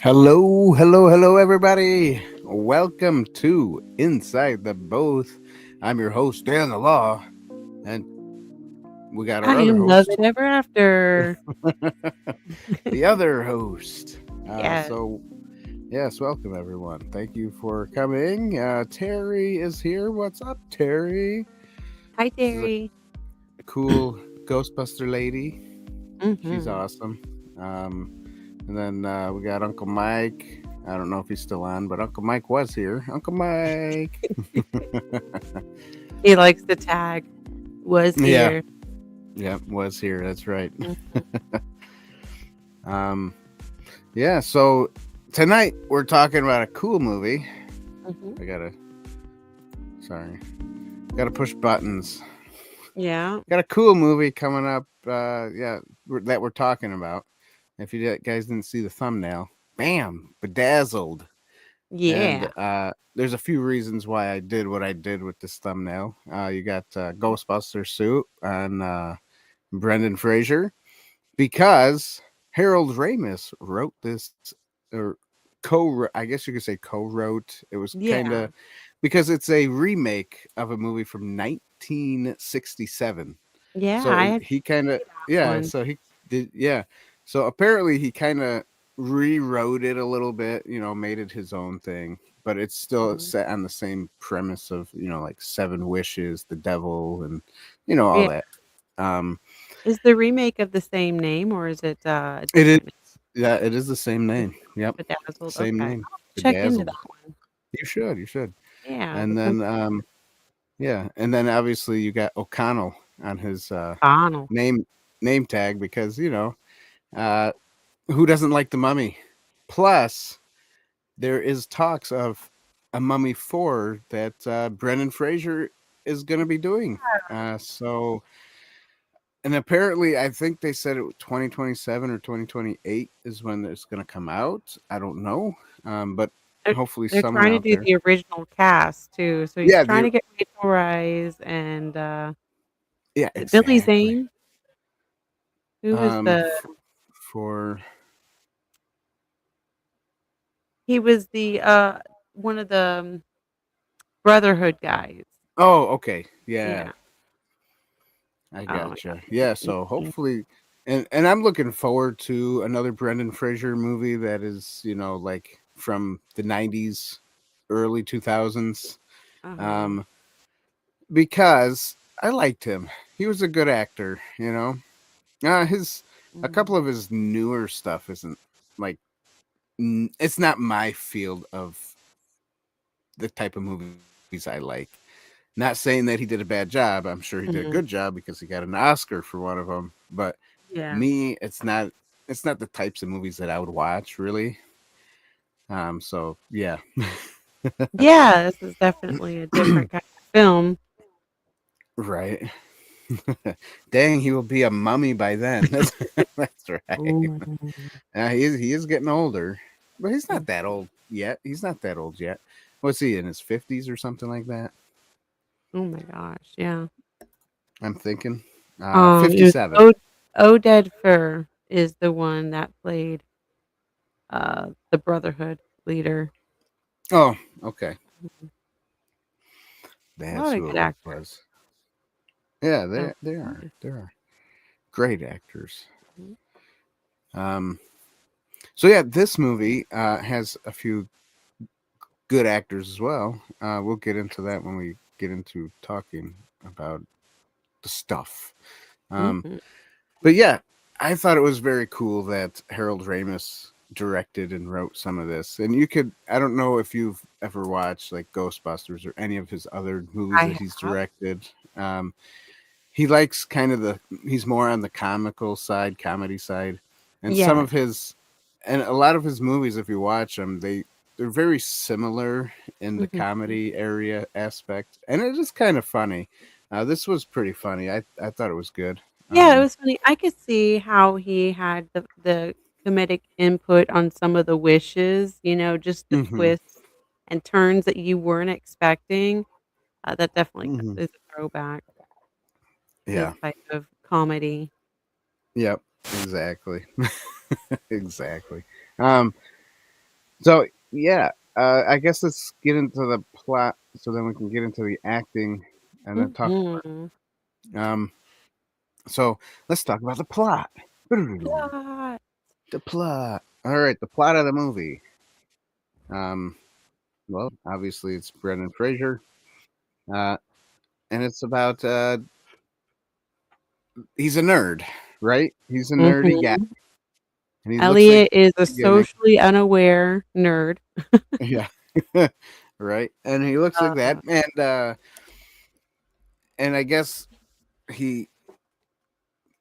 Hello, everybody. Welcome to Inside the Booth. I'm your host, Dan the Law, and we got our I other am Love host, It Ever After. the other host. Yes. Yes, welcome everyone. Thank you for coming. Terry is here. What's up, Terry? Hi, This is a Terry. cool Ghostbuster lady. She's Mhm. awesome. Um, and then we got Uncle Mike. I don't know if he's still on, but Uncle Mike was here. Uncle Mike. He likes the tag. Was Yeah, here. yeah, was here. That's right. Mhm. Um, yeah. So tonight we're talking about a cool movie. Mhm. I sorry, gotta push buttons. Yeah. Got a cool movie coming up. That we're talking about. If you guys didn't see the thumbnail, bam, bedazzled. And Yeah. there's a few reasons why I did what I did with this thumbnail. You got Ghostbuster suit on Brendan Fraser because Harold Ramis wrote this, or I guess you could say co-wrote. It was kind Yeah. of because it's a remake of a movie from 1967. Yeah. So I had to he kind of see that yeah. one. So he did yeah. So apparently he kind of rewrote it a little bit. Made it his own thing, but it's still Mhm. set on the same premise of like seven wishes, the devil, and all Yeah. that. Um, Is the remake of the same name or is it a it is different name? yeah, it is the same name. Yep, Bedazzled. same Okay. name, I'll check into bedazzled. that one. You should. Yeah. And then yeah, and then obviously you got O'Connell on his Donald. name name tag because uh who doesn't like the Mummy? Plus, there is talks of a Mummy 4 that Brendan Fraser is going to be doing. And apparently, I think they said it 2027 or 2028 is when it's going to come out. I don't know, but They're hopefully they're someone trying to out do there. the original cast too. So he's Yeah, trying to get Rachel Rise and yeah, is it Billy exactly. Zane? Who was the For he was the, one of the, Brotherhood guys. okay, yeah, Yeah. I Oh my gotcha. gosh, Yeah, so hopefully, and I'm looking forward to another Brendan Fraser movie that is, like from the '90s, early 2000s, Uh-huh. um, because I liked him. He was a good actor, His a couple Mhm. of his newer stuff isn't like it's not my field of the type of movies I like. Not saying that he did a bad job. I'm sure he did a good Mhm. job because he got an Oscar for one of them. But Yeah. me, it's not the types of movies that I would watch really. So yeah. Yeah, this is definitely a different kind of film. Right. Dang, he will be a mummy by then. That's right. Ooh. He is getting older, but he's not that Mhm. old yet. He's not that old yet. What's he in his 50s or something like that? Oh my gosh, yeah. I'm thinking. It was 57. Oded Fur is the one that played, the Brotherhood leader. Oh, okay. Mhm. A That's lot of who good it actors. was. Yeah, So they are. yeah. They are great actors. Mhm. Um, so yeah, this movie has a few good actors as well. We'll get into that when we get into talking about the stuff. Um, Mhm. but yeah, I thought it was very cool that Harold Ramis directed and wrote some of this. And I don't know if you've ever watched like Ghostbusters or any of his other movies I that he's have. directed. Um, he likes he's more on the comical side, comedy side, and Yes. and a lot of his movies, if you watch them, they're very similar in the Mhm. comedy area aspect, and it is kind of funny. This was pretty funny. I thought it was good. Yeah, it was funny. I could see how he had the comedic input on some of the wishes, just the Hmm. twists and turns that you weren't expecting. That definitely Hmm. is a throwback to his Yeah. type of comedy. Yep. Exactly. Exactly. Um, So yeah, I guess let's get into the plot, so then we can get into the acting, and then talk. Mhm. Um, so let's talk about the plot. The Plot. plot. All right, the plot of the movie. Um, well, obviously it's Brendan Fraser, uh, and it's about he's a nerd, right? He's a nerdy guy, Mhm. and he looks like Elliot is a beginning, socially unaware nerd. yeah, right, and he looks like that, Uh, and I guess he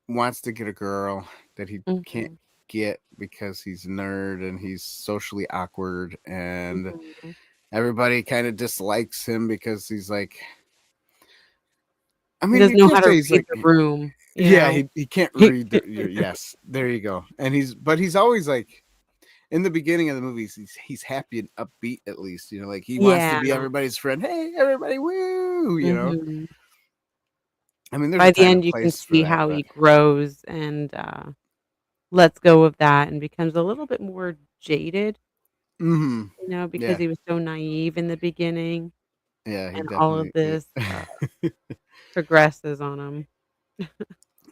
wants to get a girl that he can't mhm, get because he's a nerd and he's socially awkward, and mhm. everybody kind of dislikes him because he's like, I He mean, doesn't you know can't how say to he's read like, the room, you yeah, know? he can't read yes, there you go. And but he's always like, in the beginning of the movies, he's happy and upbeat, at least, like he wants to Yeah. be everybody's friend. Hey, everybody, woo. Mhm. I mean, there's a By the time and end, you can place for see that, how but he grows and, lets go of that and becomes a little bit more jaded, mm-hmm. because Yeah, he was so naive in the beginning, yeah, he and all of definitely this, progresses on him.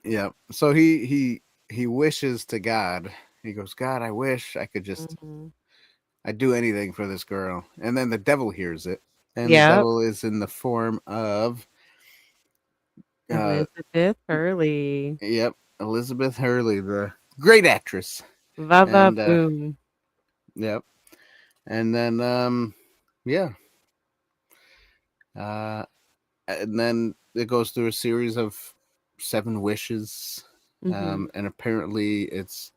yeah. So he wishes to God. He goes, God, I wish I could just, Mhm. I'd do anything for this girl. And then the devil hears it, and the Yep. devil is in the form of, uh, Elizabeth Hurley. yep, Elizabeth Hurley, the great actress, Va and boom. yep, and then yeah, uh, and then it goes through a series of 7 wishes, Mhm. and apparently it's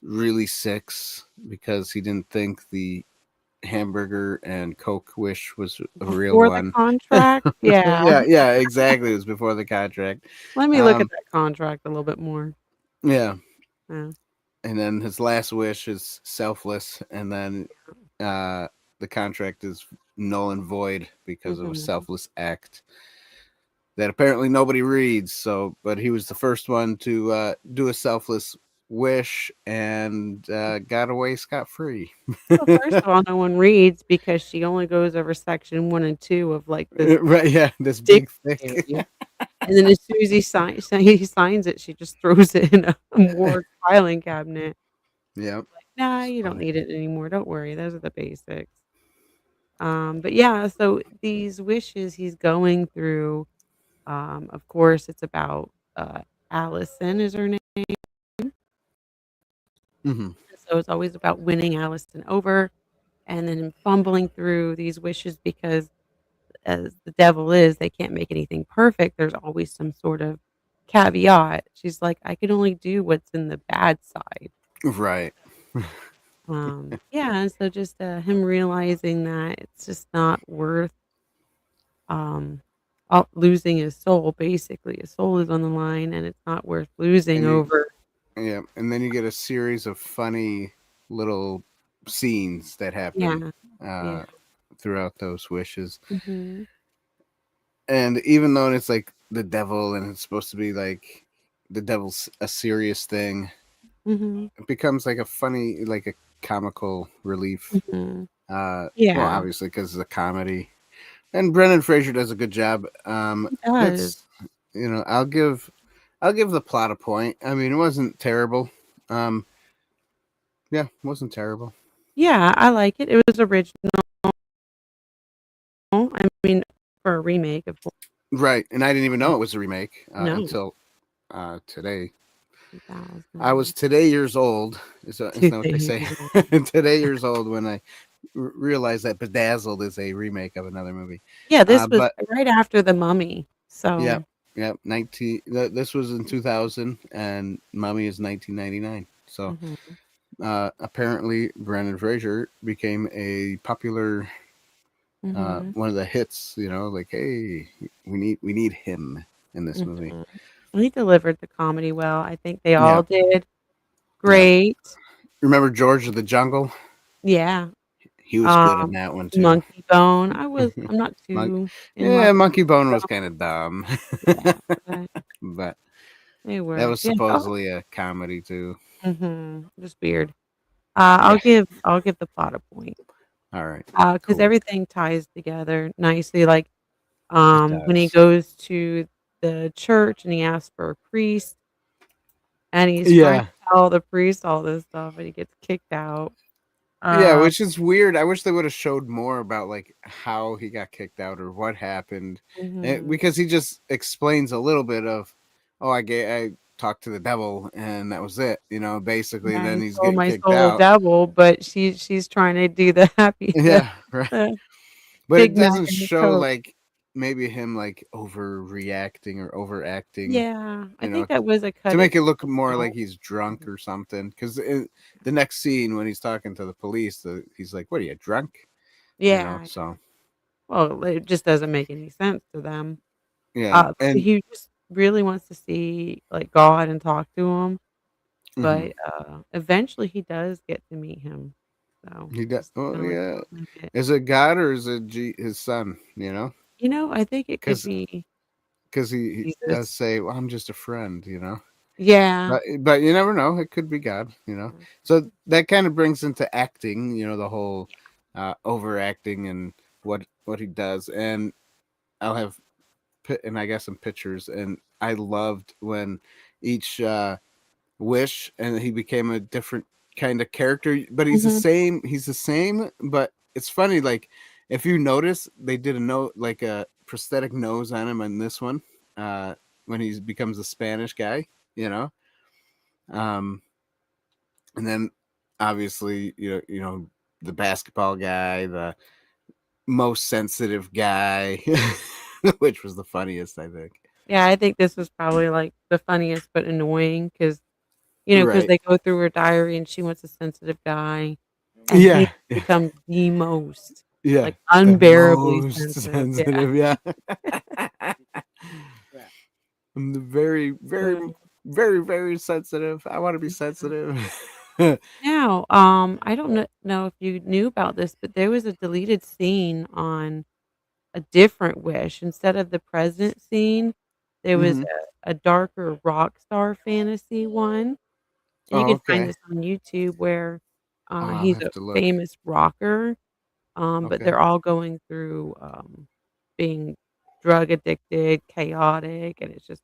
really 6 because he didn't think the hamburger and Coke wish was a real Before the one. contract? Yeah. Yeah, exactly. It was before the contract. Let me look at Um, that contract a little bit more. yeah, Yeah. and then his last wish is selfless, and then uh, the contract is null and void because of a Mhm. selfless act that apparently nobody reads. So, but he was the first one to do a selfless wish and got away scot free. Well, first of all, no one reads because she only goes over section 1 and 2 of, like, this Right? Yeah, this big thick. dictionary, and then as soon as he signs it, she just throws it in a morgue filing cabinet. Yeah. Like, "Nah, you don't need it anymore, don't worry, those are the basics." But yeah, so these wishes he's going through, of course, it's about, Allison is her name, Hmm. so it's always about winning Allison over and then him fumbling through these wishes because as the devil is, they can't make anything perfect, there's always some sort of caveat. She's like, "I can only do what's in the bad side." Right. Yeah, and so just, him realizing that it's just not worth, um, losing his soul, basically. His soul is on the line, and it's not worth losing And you, over. yeah, and then you get a series of funny little scenes that happen Yeah, yeah. uh, throughout those wishes. Mhm, And even though it's like the devil and it's supposed to be like the devil's a serious thing, mhm, it becomes like a funny, like a comical relief. mhm. Well, Yeah, obviously because it's a comedy, and Brendan Fraser does a good job. he does. It's I'll give the plot a point. I mean, it wasn't terrible. Um, yeah, it wasn't terrible. Yeah, I like it. It was original. I mean, for a remake, of course. Right, and I didn't even know it was a remake No, until today. I was 2000. today years old. Is that what they say? Years old. Today years old when I realized that Bedazzled is a remake of another movie. Yeah, this was But right after The Mummy, yeah, so yeah, 19. This was in 2000, and Mummy is 1999. So mhm, apparently, Brendan Fraser became a popular mhm, one of the hits. Like, hey, we need him in this movie. mhm. He delivered the comedy well. I think they Yeah, all did yeah. great. Remember George of the Jungle? Yeah, He was good in um, that one too. Monkey Bone, I'm not Monk, too in love yeah, with Monkey Bone was Monkey kind of dumb, Bone. Yeah, but but they that work. was Yeah, supposedly a comedy too. mhm, just weird. Yeah. I'll give the plot a point. All right. Because Cool. everything ties together nicely. Like It when he does. goes to the church and he asks for a priest, and he's trying to Yeah. tell the priest all this stuff, and he gets kicked out. Yeah, Uh, which is weird. I wish they would have showed more about like how he got kicked out or what happened, mhm. because he just explains a little bit of, oh, I talked to the devil and that was it. Basically, Yeah, then he he's sold getting my kicked soul out. devil, but she's trying to do the happy the Yeah, right. the But it Big Mac doesn't and the show Coke. like maybe him like overreacting or overacting, Yeah, I you know, think that was a to cut make it it look short more like though. he's drunk Mhm. or something. Because the next scene when he's talking to the police, he's like, "What are you drunk?" Yeah, So well, it just doesn't make any sense to them. yeah, and He just really wants to see, like, God and talk to him, mhm. but, eventually he does get to meet him, so He does. just Oh kinda like yeah. a little bit. Is it God or is it his son? I think it could Because be he does Jesus. say, "Well, I'm just a friend." Yeah. But you never know. It could be God. Yeah. So that kind of brings into acting. The whole overacting and what he does. And I'll have and I got some pictures. And I loved when each wish and he became a different kind of character. But he's the Mhm. same. He's the same. But it's funny. Like if you notice, they did like a prosthetic nose on him in this one. When he becomes a Spanish guy. You know. Um, and then obviously the basketball guy, the most sensitive guy, which was the funniest, I think. Yeah, I think this was probably, like, the funniest but annoying because Right. they go through her diary and she wants a sensitive guy, and he Yeah. becomes the most, Yeah. like, The unbearably most sensitive. Yeah. sensitive. Yeah. I'm the very, very, Uh, very, very sensitive. I want to be yeah. sensitive. Now, I don't know if you knew about this, but there was a deleted scene on a different Wish. Instead of the president scene, there was Hmm. a darker rock star fantasy one. And you Oh, can find okay. this on YouTube where, Oh, I'll he's have a to look. famous rocker, but Okay. they're all going through, being drug addicted, chaotic, and it's just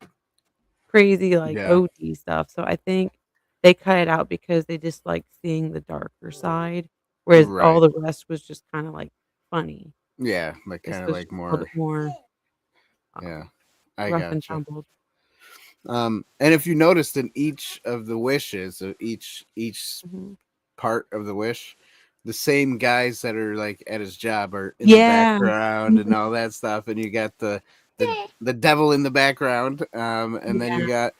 crazy, like, Yeah. OD stuff. So I think they cut it out because they just like seeing the darker side, whereas all Right. the rest was just kinda, like, funny. Yeah. Like This kind of was like just a little more. bit more, Yeah. um, I rough and gotcha. tumbled. And if you noticed in each of the wishes, each Mhm. part of the wish, the same guys that are like at his job are in the Yeah. background and Mhm. all that stuff, and you got the devil in the background, and then Yeah.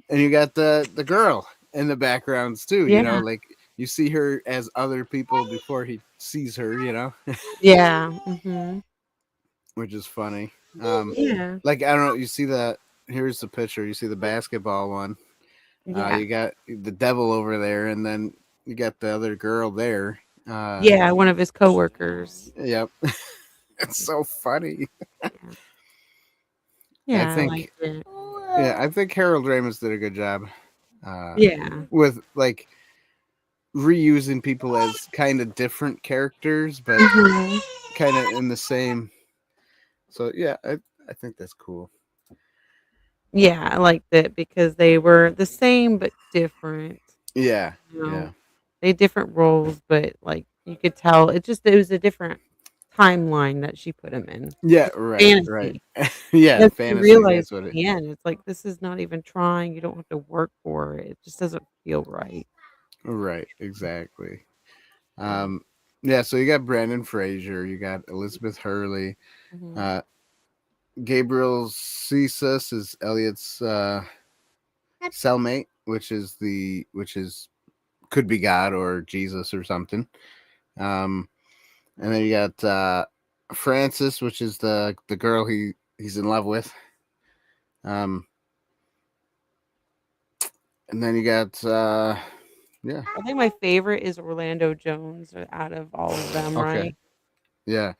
you got the girl in the backgrounds too. Yeah. Like you see her as other people before he sees her. Yeah. Mhm. Which is funny. Um, Yeah. like I don't know, you see the here's the picture. You see the basketball one. Yeah. You got the devil over there, and then you got the other girl there. Yeah, one of his coworkers. Yep, it's so funny. Yeah. I Yeah, I liked think, it. yeah, I think Harold Ramis did a good job uh, Yeah. with like reusing people as kind of different characters, but Mhm. kind of in the same. So yeah, I think that's cool. Yeah, I liked it because they were the same but different. Yeah, You know, yeah, they had different roles, but, like, you could tell it was a different timeline that she put him in. yeah. It's Right, right. fantasy. Yeah, That's what you fantasy. realize That's what in it. the end, it's like, this is not even trying, you don't have to work for it. It just doesn't feel right. Right, exactly. So Um, yeah, so you got Brendan Fraser, you got Elizabeth Hurley, mhm. uh, Gabriel Cesus is Elliot's cellmate, which is could be God or Jesus or something. Um, and then you got Frances, which is the girl he's in love with. Um, and then you got yeah, I think my favorite is Orlando Jones out of all of them, okay, right? yeah.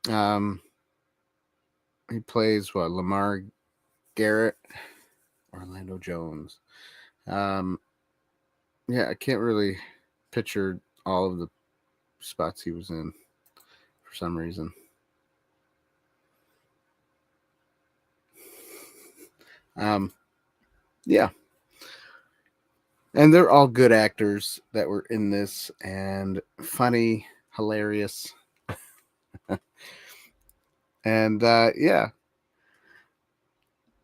Um, he plays what Lamar Garrett, Orlando Jones. Um, yeah, I can't really. pictured all of the spots he was in for some reason. Yeah. And they're all good actors that were in this and funny, hilarious. And yeah,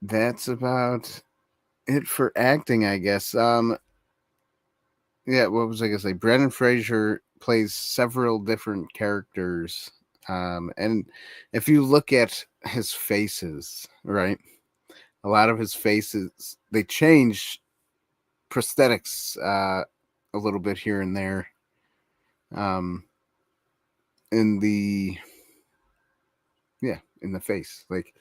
that's about it for acting, I guess. Yeah, what was I gonna say? Brendan Fraser plays several different characters. And if you look at his faces, right? A lot of his faces, they change prosthetics a little bit here and there. Um, in the in the face, like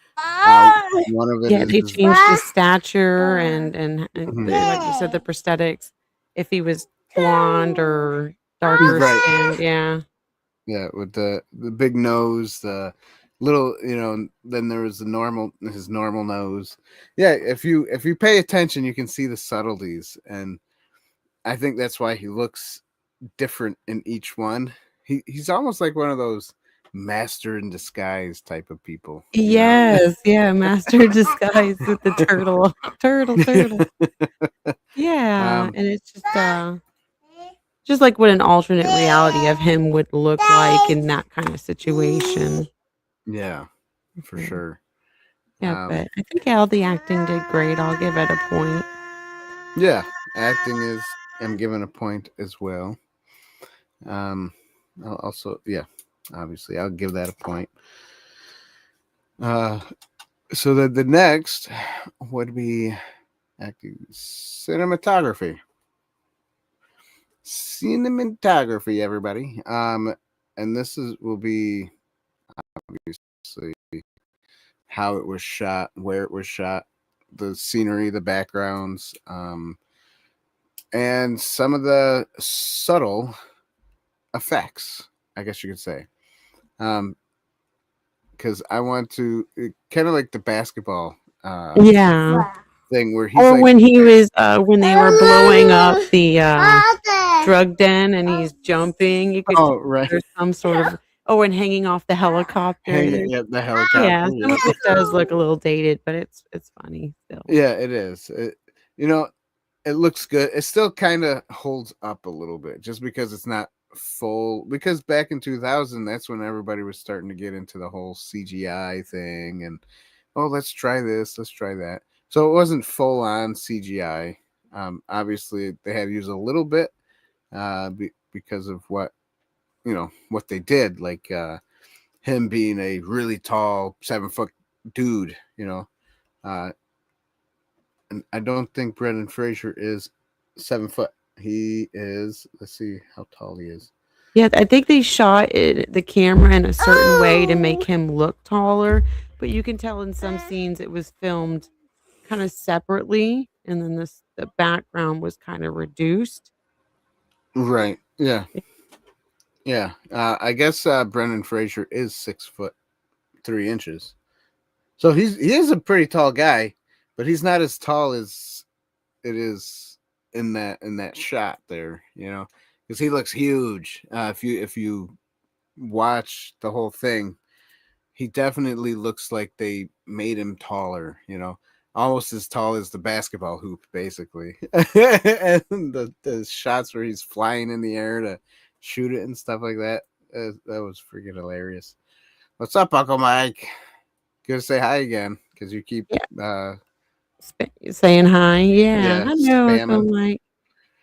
one of it Yeah, is they changed his stature and like you said, the prosthetics. If he was blonde or darker right. skinned, yeah. Yeah, with the big nose, the little, then there was his normal nose. Yeah, if you pay attention, you can see the subtleties, and I think that's why he looks different in each one. He's almost like one of those master in disguise type of people. Yes, yeah, master disguise with the turtle. Turtle. Yeah, um, and it's just like what an alternate reality of him would look like in that kind of situation. yeah, for Mhm. sure. Yeah, Um, but I think all the acting did great. I'll give it a point. yeah, acting is I'm giving a point as well. Um, I'll also, yeah, obviously, I'll give that a point. Uh, so the next would be acting cinematography. Cinematography, everybody. And this will be obviously how it was shot, where it was shot, the scenery, the backgrounds, and some of the subtle effects, I guess you could say. Because I want to kind of like the basketball Yeah. thing where he's Or like, when he was when they were blowing up the drug den and he's jumping, you could tell oh right, there's some sort of and hanging off the helicopter. hanging There's at the yeah, helicopter. some of Yeah, it does look a little dated, but it's funny still. yeah, it is. You know, it looks good. It still kind of holds up a little bit, just because it's not full. Because back in 2000, that's when everybody was starting to get into the whole CGI thing, and oh, let's try this, let's try that. So it wasn't full on CGI. Obviously, they had to use a little bit because of what they did, like him being a really tall 7 foot dude. Uh, and I don't think Brendan Fraser is 7 foot. He is. Let's see how tall he is. Yeah, I think they shot the camera in a certain way to make him look taller, but you can tell in some scenes it was filmed kind of separately, and then the background was kind of reduced. Right. Yeah. Yeah. I guess Brendan Fraser is 6 foot 3 inches. So he is a pretty tall guy, but he's not as tall as it is in that shot there. Because he looks huge. If you watch the whole thing, he definitely looks like they made him taller. Almost as tall as the basketball hoop, basically. And the shots where he's flying in the air to shoot it and stuff like that. That was freaking hilarious. What's up, Uncle Mike? Good to say hi again, because you keep Yeah, uh saying hi. Yeah, yeah, I know. It's spamming, like,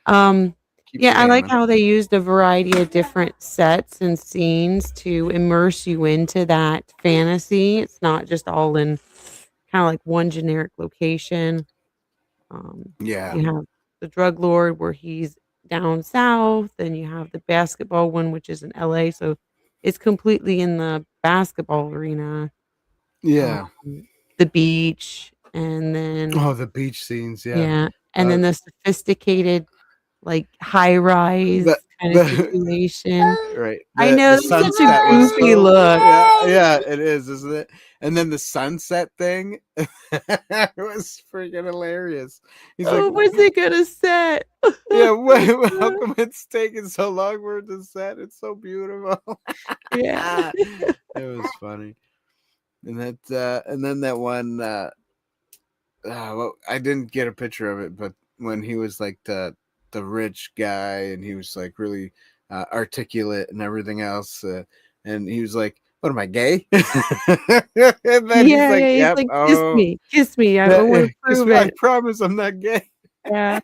um, keep yeah, I like spamming. how they used a variety of different sets and scenes to immerse you into that fantasy. It's not just all in kind of like one generic location. Yeah, You have the drug lord where he's down south, and you have the basketball one, which is in LA. So it's completely in the basketball arena, um, yeah. the beach, and then Oh, the beach scenes, yeah. yeah, and uh then the sophisticated like high rise the kind of the situation. right I the know that's such a sunset was goofy so look. yeah it is, isn't it? And then the sunset thing it was freaking hilarious. He's like, Oh, what's it gonna set? yeah, how come it's taking so long for it to set? It's so beautiful. Yeah. It was funny. And and then that one well, I didn't get a picture of it, but when he was like the rich guy and he was like really articulate and everything else, and he was like, "What am I, gay?" And then he's Yeah, like, yeah, he's "Yep, like, oh, kiss me, I that, wanna kiss prove me. I it." promise I'm not gay." Yeah,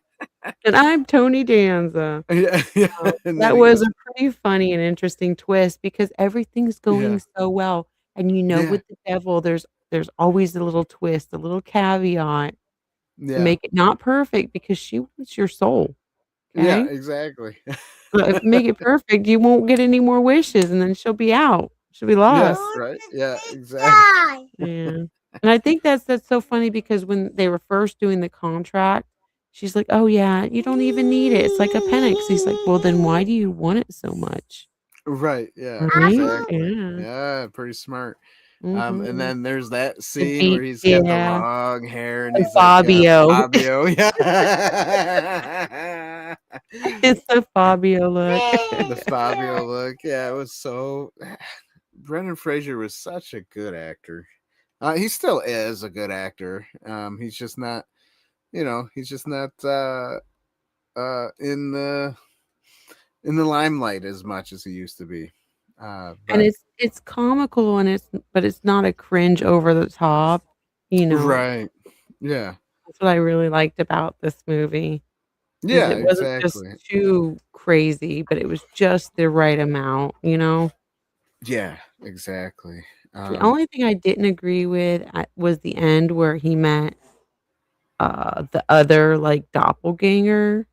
and I'm Tony Danza. Yeah, yeah. And then That he was goes, a pretty funny and interesting twist because everything's "Yeah, going so well, and you know yeah, with the devil, there's always a little twist, a little caveat to yeah, make it not perfect because she wants your soul, yeah." okay? Exactly. But if make it perfect, you won't get any more wishes, and then she'll be out. She'll be Yeah, lost. right. Yeah, exactly. Yeah. And I think that's so funny because when they were first doing the contract, she's like, "Oh, yeah, you don't even need it. It's like a penance." He's like, "Well, then why do you want it so much?" Right. Yeah. Right? Exactly. Yeah. Yeah. Pretty smart. And Mhm. then there's that The scene where beat he's got the yeah, long hair and the he's like, Fabio. Fabio. Yeah. It's the Fabio look. The Fabio look. Yeah, it was so. Brendan Fraser was such a good actor. He still is a good actor. He's just not, he's just not in the limelight as much as he used to be. And But it's comical and but it's not a cringe over the top, you know? right. Yeah. That's what I really liked about this movie, is Yeah, it wasn't just exactly. too crazy, but it was just the right amount, you know? Yeah, exactly. The only thing I didn't agree with was the end where he met, the other, like, doppelganger.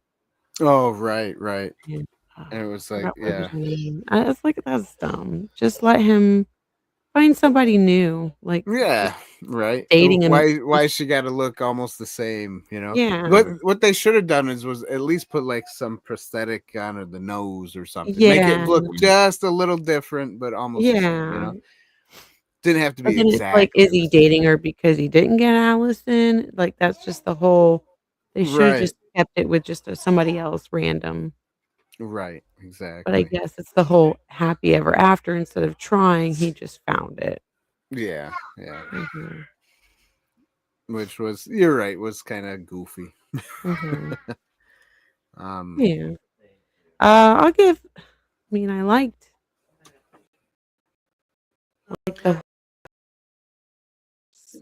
Oh, right, right. And, And it was I like, forgot what was yeah. her name. I was like, "That's dumb." Just let him find somebody new, like, just Yeah, right. dating him Why she got to look almost the same, you know? Yeah. What they should have done was at least put like some prosthetic on the nose or something. Make it Yeah, look just a little different, but almost the same, you yeah. know? Didn't have to But be then it's like, is exactly the he same. dating her because he didn't get Allison? Like, that's just the whole they should've Right. just kept it with just somebody else random. Right. But I Exactly. guess it's the whole happy ever after, instead of trying, he just found it. Yeah. Yeah. Mhm, Which was, you're right, was kind of goofy. mhm. um Yeah. I'll give I mean, I liked, the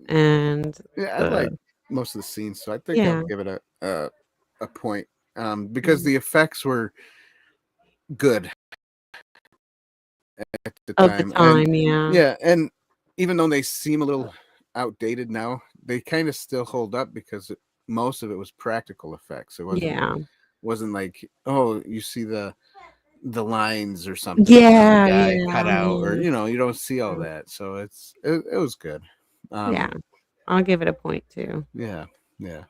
and yeah, I like the most of the scenes, so I think I'll yeah, give it a point. Because mhm. the effects were good at the Of the time. And time, yeah. yeah, and even though they seem a little outdated now, they kind of still hold up because most of it was practical effects. It Yeah. wasn't like, oh, you see the lines or something from the Yeah, guy cut yeah, out, or yeah. you don't see all Mm, that. So it was good. yeah. Um I'll give it a point too. yeah, yeah.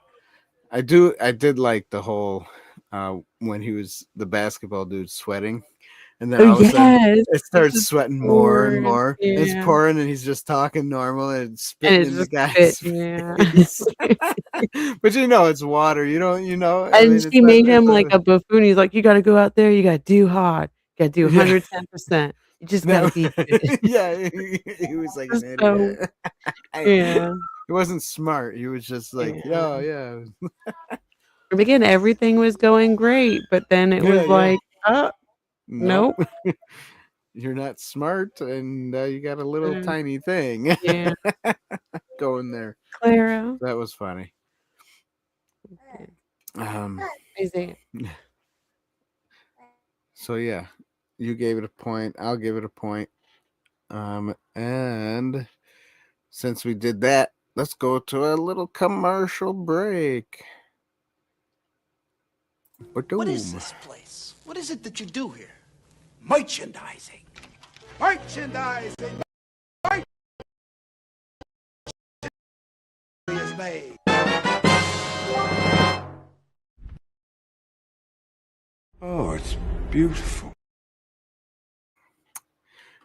I did like the whole when he was the basketball dude sweating, and then Oh, all of a sudden yes. it It's starts just sweating more and pouring, more. It's yeah, pouring and he's just talking normal and it's and spitting it's in the just guy's spitting, yeah. face. But it's water. I And mean she it's not made him it's like a a buffoon. He's like, "You gotta go out there, you gotta do hard. You gotta do yeah. 110%. You just gotta No, be good." yeah, he was like an Just so idiot. yeah, He wasn't smart. He was just like, yeah. oh yeah. And again, everything was going great, but then it Yeah, was yeah. like, "Oh, Nope. nope." You're not smart and you got a little Mm, tiny thing yeah. going there. Clara. That was funny. Okay. Um, Isaiah. so yeah, you gave it a point. I'll give it a point. And since we did that, let's go to a little commercial break. What is Ba-doom. this place? What is it that you do here? Merchandising. Merchandising is made. it's beautiful.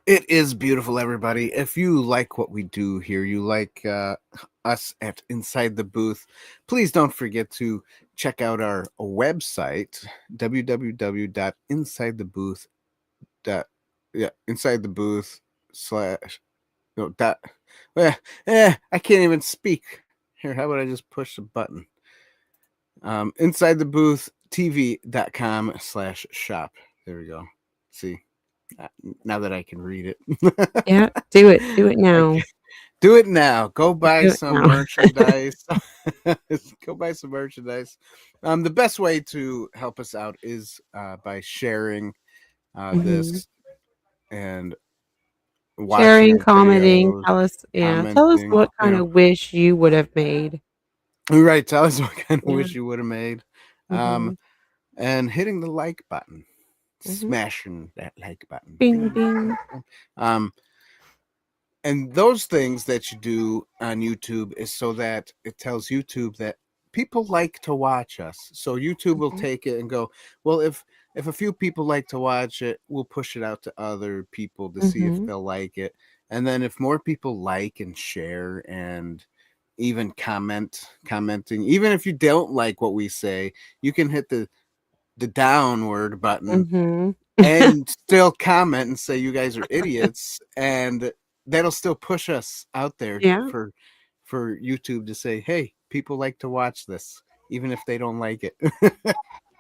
It is beautiful, everybody. If you like what we do here, you like us at Inside the Booth, please don't forget to check out our website, www.insidethebooth. Inside the booth slash no dot. I can't even speak. Here, how about I just push the button? Inside the booth TV.com/shop. There we go. See. Now that I can read it. Yeah, do it now. Do it now. Go buy Do it some now. merchandise. Go buy some merchandise. The best way to help us out is by sharing this and watching Sharing, our commenting, videos, tell us commenting. what kind of wish you would have made. Right, tell us what kind of Yeah. wish you would have made. And hitting the like button. Smashing that like button. Bing, bing. And those things that you do on YouTube is so that it tells YouTube that people like to watch us. So YouTube will take it and go, well, if a few people like to watch it, we'll push it out to other people to see if they'll like it. And then if more people like and share and even commenting, even if you don't like what we say, you can hit the downward button and still comment and say you guys are idiots, and that'll still push us out there for YouTube to say, hey, people like to watch this even if they don't like it.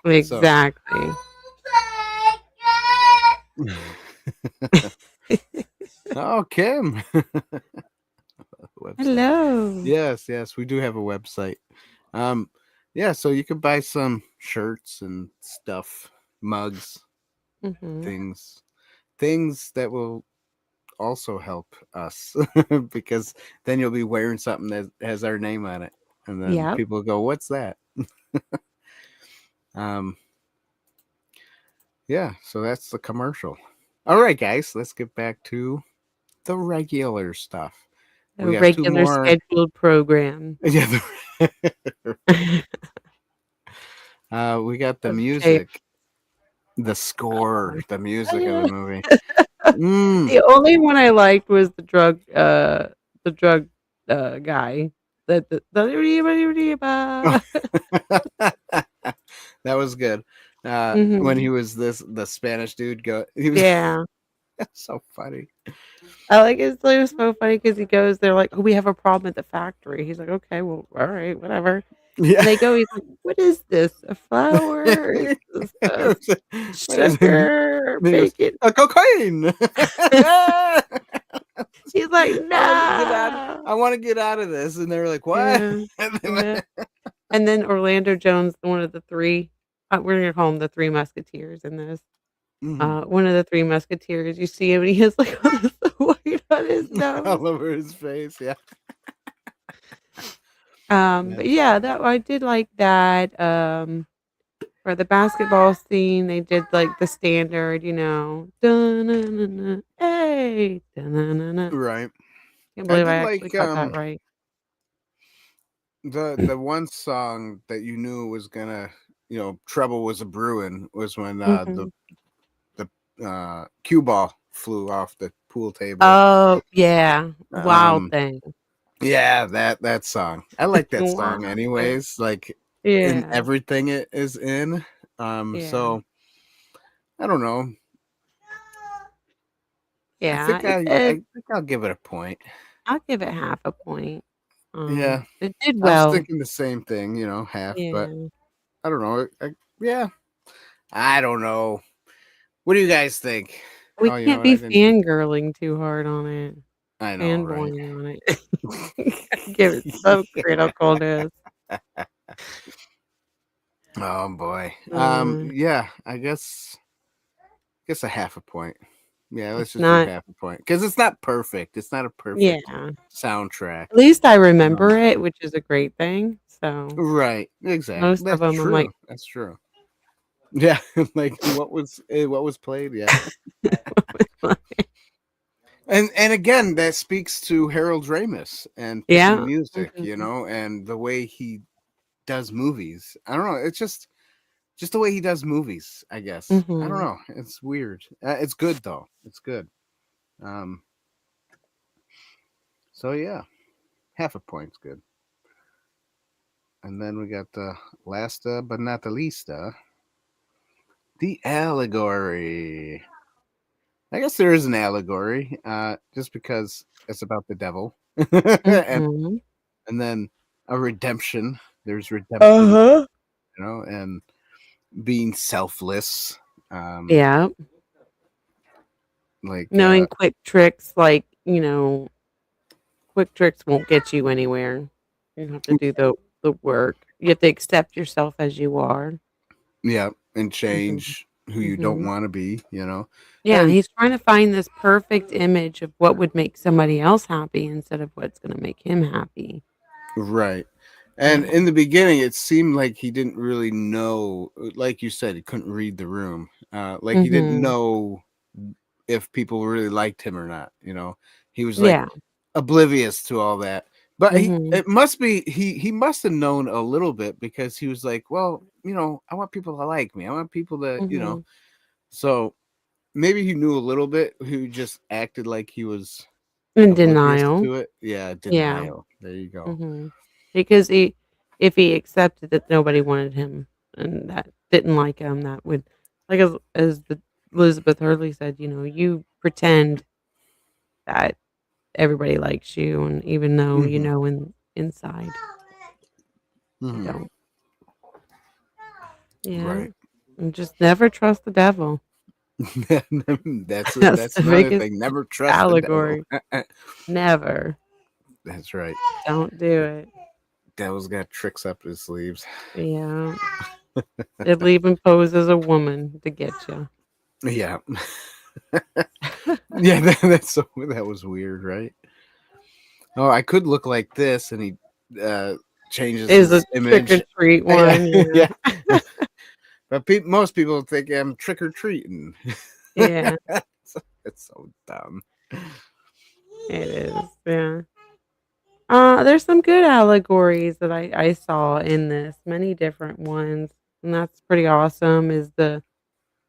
Exactly. Oh, Kim. Hello. Yes, we do have a website. Yeah, so you can buy some shirts and stuff, mugs, things that will also help us because then you'll be wearing something that has our name on it, and then people go, what's that? Yeah, so that's the commercial. All right, guys, let's get back to the regular stuff. A regular scheduled program. Yeah. We got the music, the score, the music of the movie. The only one I liked was the drug guy. That was good. When he was the Spanish dude so funny. I like it. It was so funny because he goes, they're like, oh, we have a problem at the factory. He's like, okay, well, all right, whatever. Yeah. And they go, he's like, what is this? A flour? Is this sugar? Bacon? A cocaine. He's like, no. I want to get out of this. And they were like, what? Yeah. And then Orlando Jones, one of the three, we're going to call him the Three Musketeers in this. One of the Three Musketeers, you see him and he has like all this white on his nose. All over his face, yeah. But yeah, that I did like that. For the basketball scene, they did like the standard, dun-na-na-na, hey, dun-na-na-na. Right. Can't believe I actually got that right. The one song that you knew was gonna, trouble was a brewing was when the cue ball flew off the pool table. Oh yeah, Wild Thing. Yeah, that song. I like that song anyways. Like in everything it is in. So I don't know. Yeah, I think I'll give it a point. I'll give it half a point. Yeah, it did well. I was thinking the same thing, half, but I don't know. I don't know. What do you guys think? We can't be fangirling too hard on it. I know, fanboying on it. Give it some criticalness. Oh boy. Yeah, I guess a half a point. Yeah, let's just do half a point because it's not perfect. It's not a perfect soundtrack. At least I remember it, which is a great thing. So right, exactly. Most of them, I'm like, that's true. Yeah, like what was played? Yeah. And again, that speaks to Harold Ramis and picking music, and the way he does movies. I don't know. It's just just the way he does movies, I guess. I don't Mhm. know. It's weird. It's good though. It's good. Um, so yeah, half a point's good. And then we got the last but not the least, the allegory. I guess there is an allegory, just because it's about the devil, and Mhm. then a redemption. There's redemption, Uh-huh. and being selfless. Um, Yeah. like, Knowing quick tricks, like, quick tricks won't get you anywhere. You have to do the work. You have to accept yourself as you are. yeah, and Mhm. change who you don't Mhm. want to be. Yeah, And he's trying to find this perfect image of what would make somebody else happy instead of what's gonna make him happy. right. And Yeah. in the beginning, it seemed like he didn't really know. Like you said, he couldn't read the room. Like he didn't Mhm. know if people really liked him or not. He was like Yeah. oblivious to all that. But Mhm. it must be he must have known a little bit, because he was like, well, I want people to like me. I want people to. Mhm. So maybe he knew a little bit. He just acted like he was In oblivious denial. to it. Yeah, Yeah. denial. There you go. Mhm. Because if he accepted that nobody wanted him and that didn't like him, that would like as the Elizabeth Hurley said, you pretend that everybody likes you, and even though Hmm. inside you Hmm. don't. Yeah. Right. And just never trust the devil. that's That's that's the another biggest thing. Never trust the devil. allegory. Never. That's right. Don't do it. Devil's got tricks up his sleeves. Yeah. It'll even pose as a woman to get you. Yeah. Yeah, that was weird, right? Oh, I could look like this, and he changes Is a his trick or image. treat Yeah, one, yeah. yeah. But most people think I'm trick or treating. Yeah, It's so dumb. it is, yeah. There's some good allegories that I saw in this, many different ones, and that's pretty awesome, is Yeah.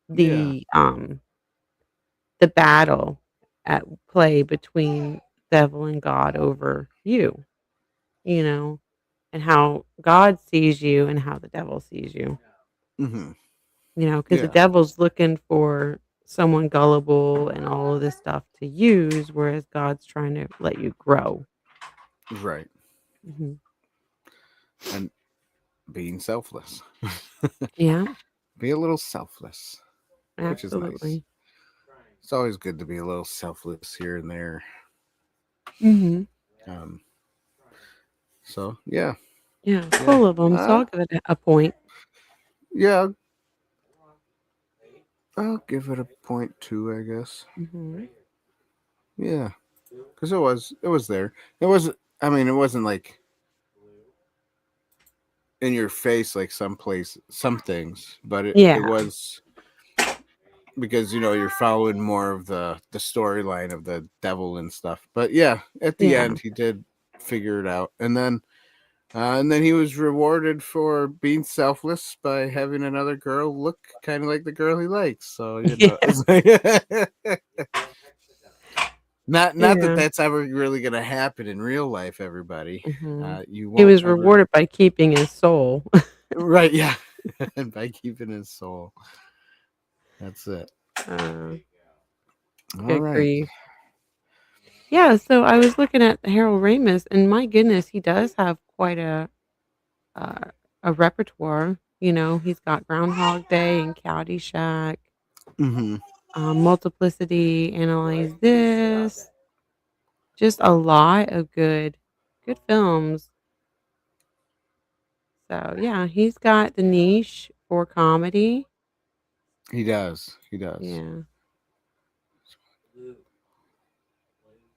the, um, the battle at play between devil and God over you, you know, and how God sees you and how the devil sees you. Hmm. Because the Yeah. devil's looking for someone gullible and all of this stuff to use, whereas God's trying to let you grow. Right. Mhm. And being selfless. Yeah, Be a little selfless, which is nice. absolutely. It's always good to be a little selfless here and there. Mhm. Um, so yeah, Yeah, yeah, full of them. So I'll give it a point. yeah. I'll give it a point too, I guess. Mhm. Yeah, because it was there. It was. I mean, it wasn't like in your face like some things, but it Yeah, was because you're following more of the storyline of the devil and stuff. But yeah, at the yeah. end he did figure it out, and then he was rewarded for being selfless by having another girl look kind of like the girl he likes. So Yeah, it's like, not that yeah. that's ever really gonna happen in real life. Everybody, Mhm. you He won't was ever. rewarded by keeping his soul. Right, yeah. And by keeping his soul. That's it. Uh, All Good right. grief. Yeah, so I was looking at Harold Ramis, and my goodness, he does have quite uh, a repertoire. He's got Groundhog Day and Caddyshack, Mm-hmm. Multiplicity, Analyze This, just a lot of good films. So yeah, he's got the niche for comedy. He does. He does. Yeah.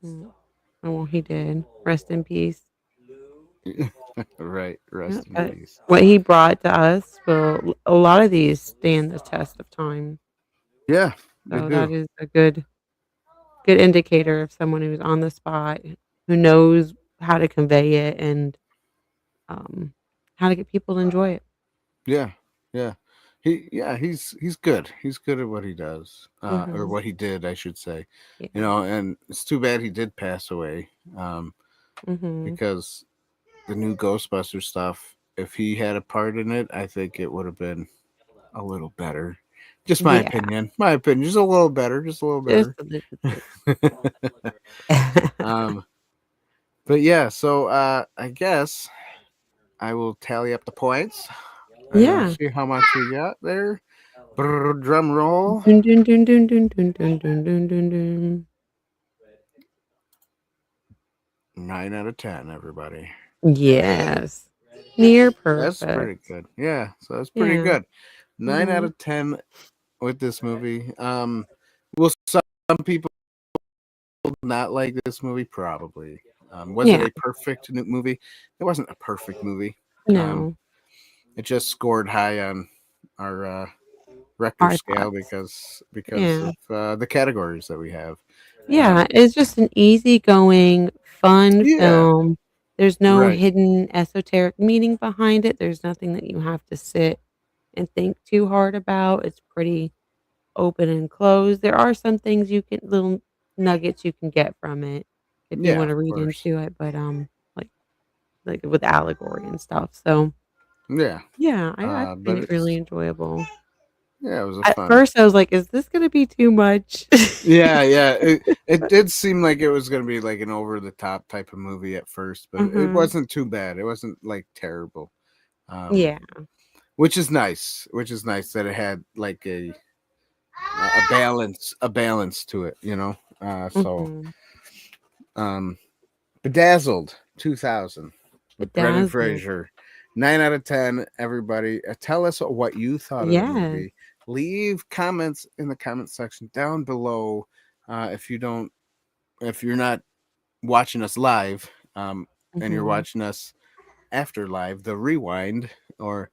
Mm. Oh, well, he did. Rest in peace. Right. Yeah, Rest in but peace. what he brought to us will a lot of these stand the test of time. Yeah, they So do. that is a good indicator of someone who's on the spot, who knows how to convey it and um, how to get people to enjoy it. Yeah. Yeah. he's good. He's good at what he does, or Mhm. what he did, I should say. You Yeah. know, and it's too bad he did pass away, Mhm. because the new Ghostbuster stuff, if he had a part in it, I think it would have been a little better. Just my Yeah. opinion. My opinion. Just a little better. Just a little Just better. a little bit. um, but yeah, so I guess I will tally up the points and Yeah. see how much we got there. Brr, drum roll. Dun, dun, dun, dun, dun, dun, dun, dun, dun, dun, dun. 9 out of 10, everybody. Yes. Near That's perfect. pretty good. Yeah, so that's pretty Yeah. good. 9 out Mhm. of 10 with this movie. Will some people not like this movie? Probably. Was it Yeah. a perfect movie? It wasn't a perfect movie. Um, No. it just scored high on our Rector Our scale thoughts. because Yeah. of the categories that we have. Yeah, it's just an easygoing, fun Yeah, film. There's no right. hidden esoteric meaning behind it. There's nothing that you have to sit and think too hard about. It's pretty open and closed. There are some things you can little nuggets you can get from it if you Yeah, wanna of read course. into it, but, like with allegory and stuff, so, Yeah, yeah, I but find it really it's enjoyable. yeah, it was a At fun. first, I was like, "Is this gonna be too much?" Yeah, yeah. It did seem like it was gonna be like an over the top type of movie at first, but it Mhm. wasn't too bad. It wasn't like terrible. Yeah. Which is nice. Which is nice that it had like a balance to it. You know. So Mhm. um, Bedazzled 2000 with Brendan Bedazzled. Fraser. 9 out of 10. Everybody, tell us what you thought of the Yes. movie. Leave comments in the comment section down below. If you don't, if you're not watching us live, and you're Mhm. watching us after live, the rewind or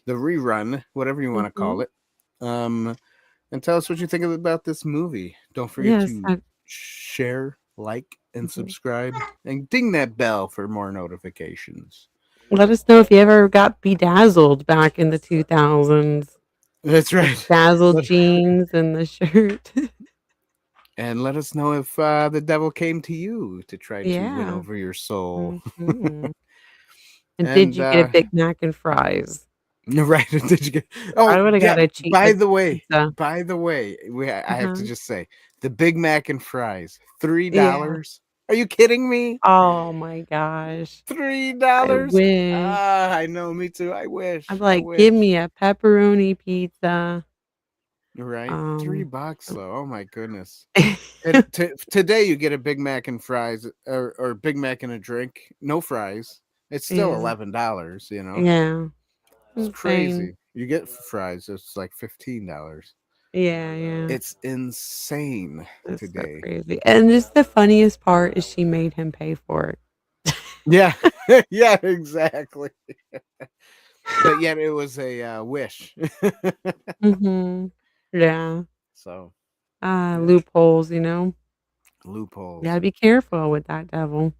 the rerun, whatever you want to call Mhm. it. And tell us what you think about this movie. Don't forget Yes, to share, like, and mhm. subscribe, and ding that bell for more notifications. Let us know if you ever got bedazzled back in the 2000s. That's The right. dazzled jeans and the shirt. And let us know if the devil came to you to try to win Yeah. over your soul. Mhm. And did And you get a Big Mac and fries? right, did you get? I Oh woulda yeah. got a cheap By the way, pizza. I have to Uh-huh. just say the Big Mac and fries, three Yeah. dollars. Are you kidding me? Oh my gosh. Three I dollars? wish. Ah, I know. Me too. I I'm wish. I like, "Give wish. me a pepperoni pizza." Right, Um, $3 um though. Oh my goodness. And today you get a Big Mac and fries, or Big Mac and a drink, no fries. It's still Yeah. $11. You know, Yeah. it's Insane. crazy. You get fries, it's like $15. Yeah, yeah. It's insane It's so today. crazy, and just the funniest part is she made him pay for it. Yeah, yeah, exactly. But yet it was a wish. Mhm. Yeah. So yeah, Loopholes, you know? You loopholes. gotta be careful with that devil.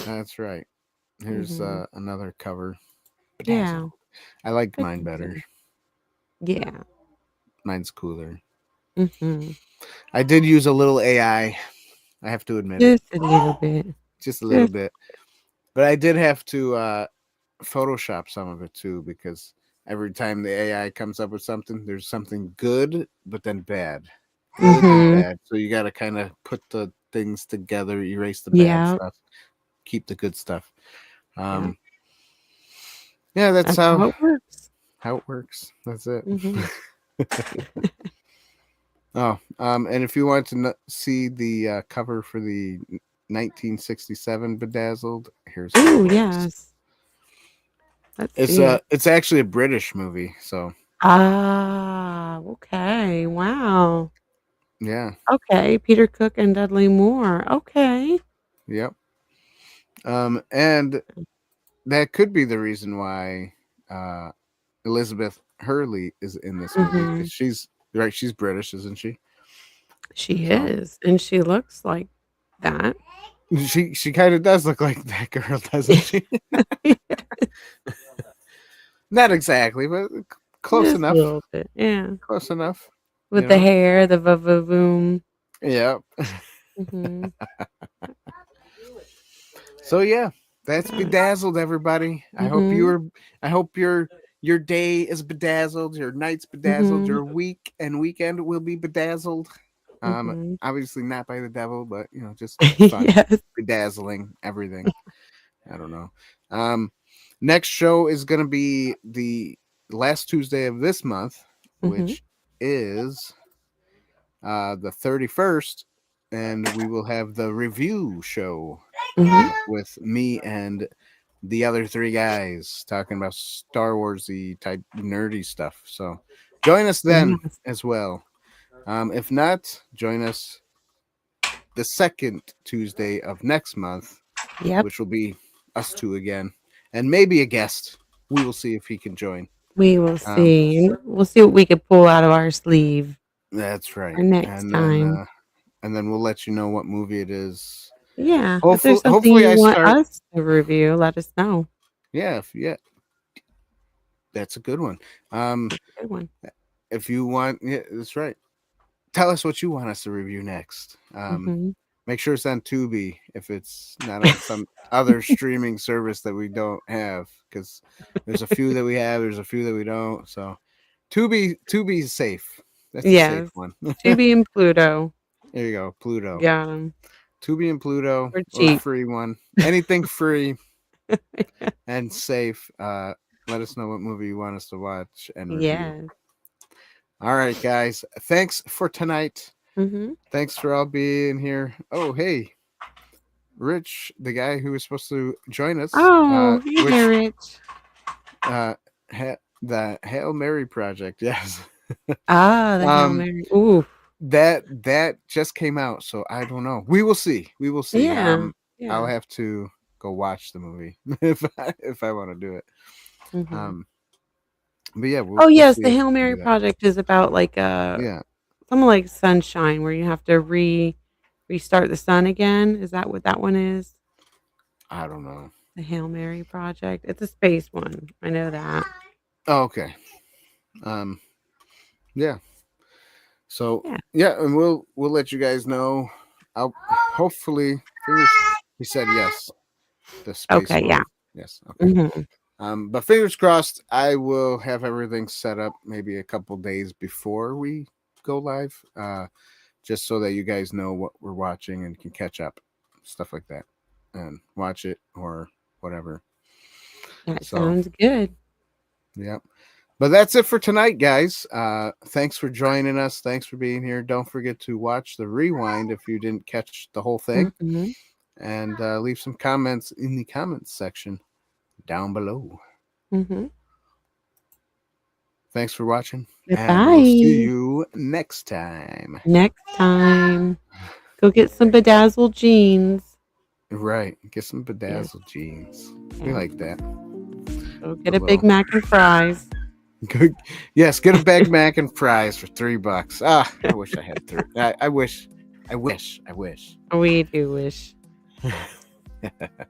That's right. Here's Mhm. another cover. Yeah. Bedazzled. I like But mine better. yeah. Mine's cooler. Mhm. I did use a little I have to admit it, Just a little bit. just a little Just bit. But I did have to Photoshop some of it too, because every time the AI comes up with something, there's something good, but then bad. Good then mhm. bad. So you got to kind of put the things together, erase the bad Yeah. stuff, keep the good stuff. Yeah. Um, yeah, that's That's how it works. how it works. That's it. Mhm. Oh, and if you want to see the cover for the 1967 Bedazzled, here's how it Ooh, looks. yes. Let's see it. It's actually a British movie, so Ah, okay. Wow. yeah, Okay, Peter Cook and Dudley Moore. Okay. yep. And that could be the reason why uh Elizabeth Hurley is in this movie, because Mhm. she's right. She's British, isn't she? She So is, and she looks like that. she kind of does look like that girl, doesn't she? Not exactly, but close Just enough. a little bit, yeah. Close enough. With you the know? hair, the va-va-voom. Yeah. Mhm. So yeah, that's Yeah. Bedazzled, everybody. I hope your day is bedazzled, your night's bedazzled, Mhm. your week and weekend will be bedazzled. Mhm. Obviously not by the devil, but just fun, Yes. bedazzling everything. I don't know. Next show is gonna be the last Tuesday of this month, Mhm. which is the 31st, and we will have the review show Mhm. with me and the other three guys talking about Star Warsy type nerdy stuff. So join us then Yes. as well. If not, join us the second Tuesday of next month, Yep. which will be us two again, and maybe a guest. We will see if he can join. We will Um, see. We'll see what we could pull out of our sleeve that's right. for next time. And then we'll let you know what movie it is. Yeah. If Hopefully, there's something you I want start. us to review, let us know. Yeah, yeah, that's a good one. Good one. If you want, yeah, that's right. Tell us what you want us to review next. Mhm. Make sure it's on Tubi if it's not on some other streaming service that we don't have, because there's a few that we have, there's a few that we don't. So Tubi is safe. That's a safe Yes. one. Tubi and Pluto. There you go, Pluto. Got them. Tubi and Pluto, We're or cheap. free one. Anything free and safe. Let us know what movie you want us to watch and review. Yes. All right, guys. Thanks for tonight. Mhm. Thanks for all being here. Oh, hey, Rich, the guy who was supposed to join us. Oh, hey Which there, Rich. The Hail Mary project. Yes. Ah, the Hail um, Mary. Ooh. that just came out, so I don't know. We will see. We will see. Yeah. I'll Yeah. have to go watch the movie if I want to do it. Mhm. Um, but yeah, Oh, we'll yes, see the if Hail we can Mary do that. project is about, like, Yeah, something like sunshine where you have to restart the sun again. Is that what that one is? I don't know. The Hail Mary project. It's a space one. I know that. Oh, okay. Um, yeah. So Yeah. yeah, and we'll let you guys know. I'll hopefully. He said yes. The space Okay, one. yeah. Yes. Okay. Mhm. But fingers crossed, I will have everything set up maybe a couple days before we go live, just so that you guys know what we're watching and can catch up, stuff like that, and watch it or whatever. That So, sounds good. yeah. But that's it for tonight, guys. Thanks for joining us. Thanks for being here. Don't forget to watch the rewind if you didn't catch the whole thing, Mhm. and leave some comments in the comments section down below. Mhm. Thanks for watching, and we'll see Goodbye. you next time. Next time, go get some bedazzled jeans. Right. Get some Yes. bedazzled jeans. We Yeah. like that. Go A get a Big little. Mac and fries. Good. Yes, get a Big Mac and fries for $3. Ah, I wish I had three. I wish. I wish. We do wish.